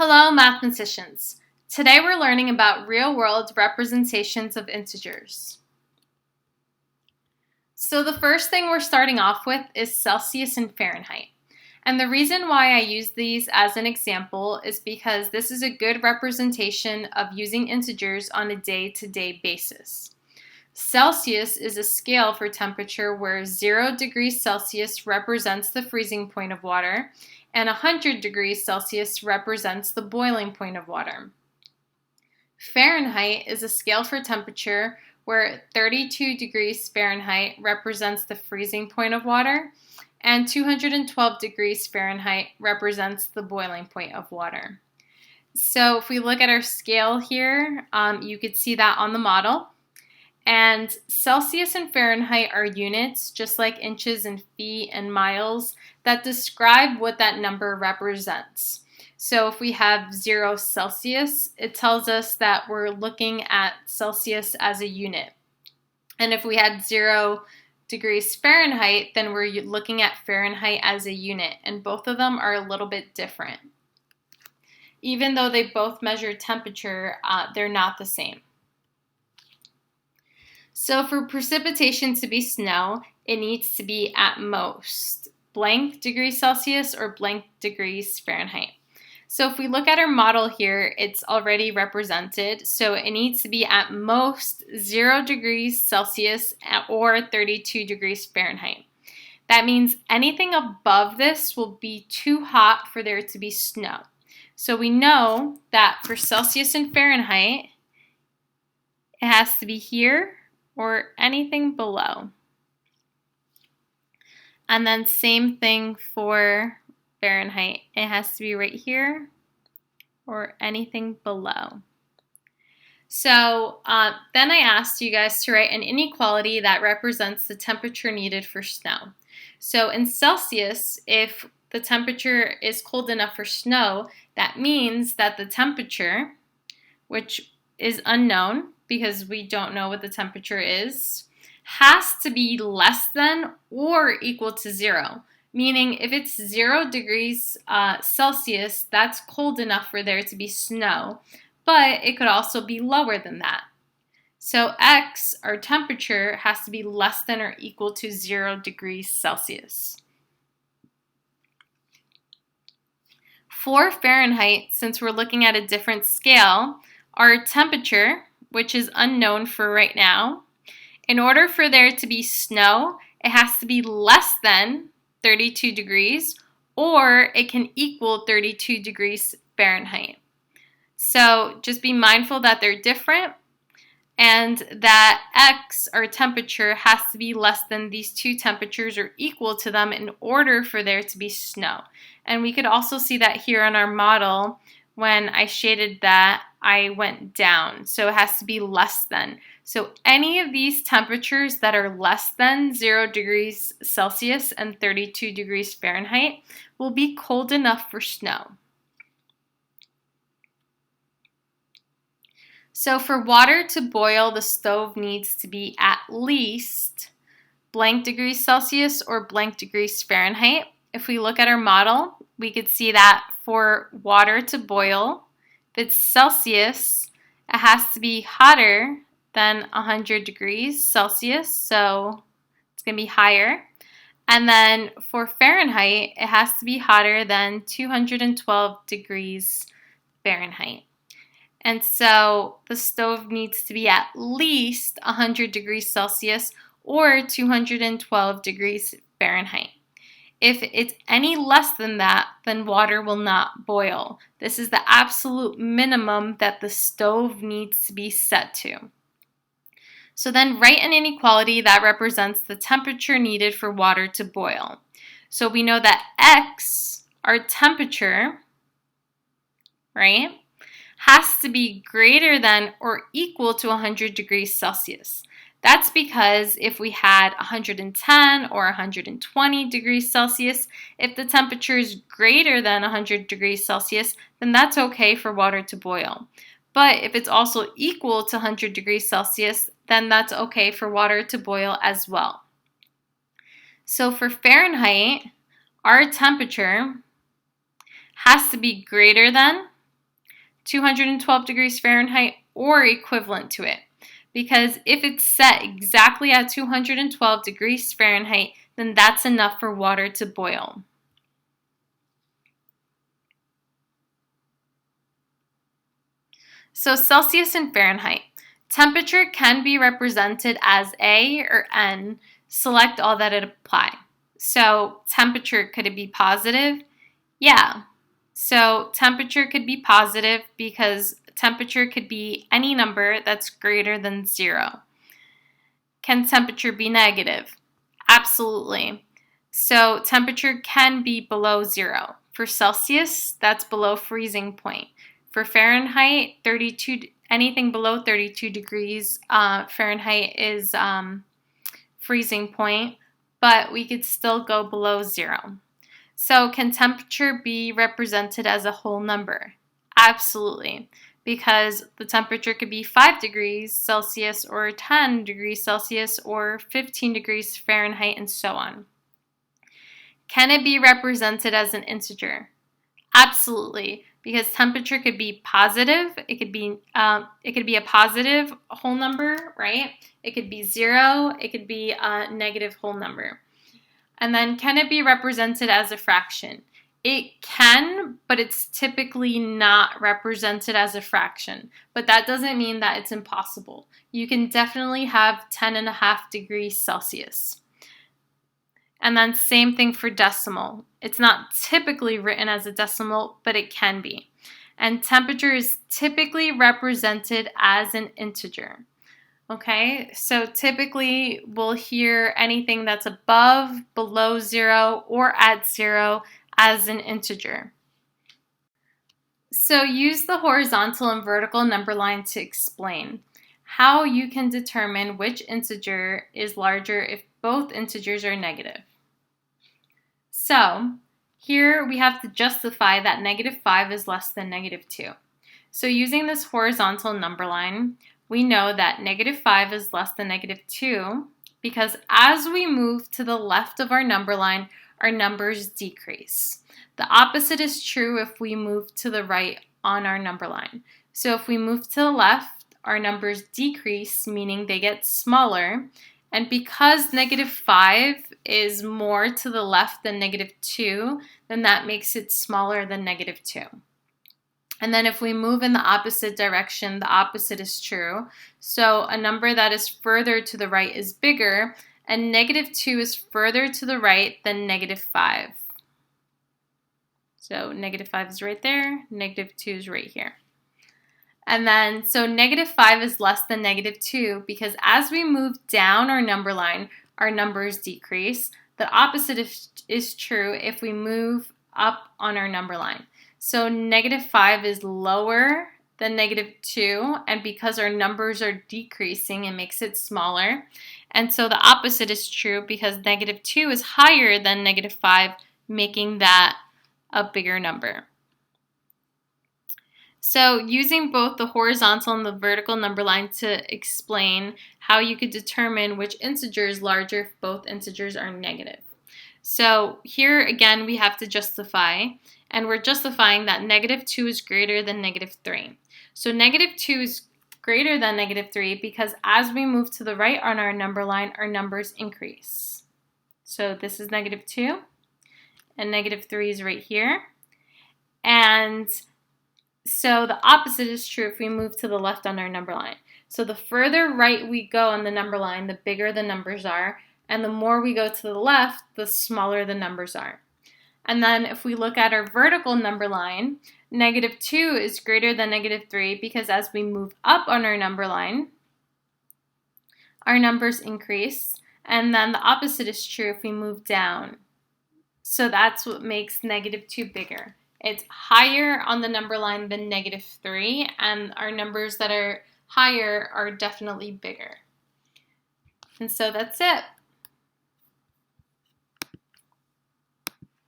Hello, mathematicians. Today we're learning about real-world representations of integers. So the first thing we're starting off with is Celsius and Fahrenheit. And the reason why I use these as an example is because this is a good representation of using integers on a day-to-day basis. Celsius is a scale for temperature where 0 degrees Celsius represents the freezing point of water, and 100 degrees Celsius represents the boiling point of water. Fahrenheit is a scale for temperature where 32 degrees Fahrenheit represents the freezing point of water, and 212 degrees Fahrenheit represents the boiling point of water. So if we look at our scale here, you could see that on the model. And Celsius and Fahrenheit are units, just like inches and feet and miles, that describe what that number represents. So if we have 0 Celsius, it tells us that we're looking at Celsius as a unit. And if we had 0 degrees Fahrenheit, then we're looking at Fahrenheit as a unit. And both of them are a little bit different. Even though they both measure temperature, they're not the same. So for precipitation to be snow, it needs to be at most blank degrees Celsius or blank degrees Fahrenheit. So if we look at our model here, it's already represented. So it needs to be at most 0 degrees Celsius or 32 degrees Fahrenheit. That means anything above this will be too hot for there to be snow. So we know that for Celsius and Fahrenheit, it has to be here or anything below. And then same thing for Fahrenheit. It has to be right here or anything below. So then I asked you guys to write an inequality that represents the temperature needed for snow. So in Celsius, if the temperature is cold enough for snow, that means that the temperature, which is unknown because we don't know what the temperature is, has to be less than or equal to 0. Meaning if it's 0 degrees Celsius, that's cold enough for there to be snow, but it could also be lower than that. So X, our temperature, has to be less than or equal to 0 degrees Celsius. For Fahrenheit, since we're looking at a different scale, our temperature, which is unknown for right now, in order for there to be snow, it has to be less than 32 degrees, or it can equal 32 degrees Fahrenheit. So just be mindful that they're different and that X, our temperature, has to be less than these two temperatures or equal to them in order for there to be snow. And we could also see that here on our model. When I shaded that, I went down. So it has to be less than. So any of these temperatures that are less than 0 degrees Celsius and 32 degrees Fahrenheit will be cold enough for snow. So for water to boil, the stove needs to be at least blank degrees Celsius or blank degrees Fahrenheit. If we look at our model, we could see that for water to boil, if it's Celsius, it has to be hotter than 100 degrees Celsius, so it's going to be higher. And then for Fahrenheit, it has to be hotter than 212 degrees Fahrenheit. And so the stove needs to be at least 100 degrees Celsius or 212 degrees Fahrenheit. If it's any less than that, then water will not boil. This is the absolute minimum that the stove needs to be set to. So then write an inequality that represents the temperature needed for water to boil. So we know that X, our temperature, right, has to be greater than or equal to 100 degrees Celsius. That's because if we had 110 or 120 degrees Celsius, if the temperature is greater than 100 degrees Celsius, then that's okay for water to boil. But if it's also equal to 100 degrees Celsius, then that's okay for water to boil as well. So for Fahrenheit, our temperature has to be greater than 212 degrees Fahrenheit or equivalent to it. Because if it's set exactly at 212 degrees Fahrenheit, then that's enough for water to boil. So Celsius and Fahrenheit. Temperature can be represented as A or N. Select all that apply. So temperature, could it be positive? Yeah. So temperature could be positive because temperature could be any number that's greater than 0. Can temperature be negative? Absolutely. So temperature can be below 0. For Celsius, that's below freezing point. For Fahrenheit, anything below 32 degrees Fahrenheit is freezing point, but we could still go below 0. So can temperature be represented as a whole number? Absolutely, because the temperature could be 5 degrees Celsius or 10 degrees Celsius or 15 degrees Fahrenheit and so on. Can it be represented as an integer? Absolutely, because temperature could be positive. It could be a positive whole number, right? It could be 0. It could be a negative whole number. And then can it be represented as a fraction? It can, but it's typically not represented as a fraction. But that doesn't mean that it's impossible. You can definitely have 10.5 degrees Celsius. And then same thing for decimal. It's not typically written as a decimal, but it can be. And temperature is typically represented as an integer. Okay, so typically we'll hear anything that's above, below 0, or at 0 as an integer. So use the horizontal and vertical number line to explain how you can determine which integer is larger if both integers are negative. So here we have to justify that -5 is less than -2. So using this horizontal number line, we know that -5 is less than -2 because as we move to the left of our number line, our numbers decrease. The opposite is true if we move to the right on our number line. So if we move to the left, our numbers decrease, meaning they get smaller. And because -5 is more to the left than -2, then that makes it smaller than -2. And then if we move in the opposite direction, the opposite is true. So a number that is further to the right is bigger, and -2 is further to the right than -5. So -5 is right there, -2 is right here. And then, so -5 is less than -2 because as we move down our number line, our numbers decrease. The opposite is true if we move up on our number line. So -5 is lower than -2, and because our numbers are decreasing, it makes it smaller. And so the opposite is true because -2 is higher than -5, making that a bigger number. So using both the horizontal and the vertical number line to explain how you could determine which integer is larger if both integers are negative. So here again we have to justify, and we're justifying that -2 is greater than -3. So -2 is greater than -3 because as we move to the right on our number line, our numbers increase. So this is -2, and -3 is right here. And so the opposite is true if we move to the left on our number line. So the further right we go on the number line, the bigger the numbers are, and the more we go to the left, the smaller the numbers are. And then if we look at our vertical number line, -2 is greater than -3 because as we move up on our number line, our numbers increase, and then the opposite is true if we move down. So that's what makes -2 bigger. It's higher on the number line than -3, and our numbers that are higher are definitely bigger. And so that's it.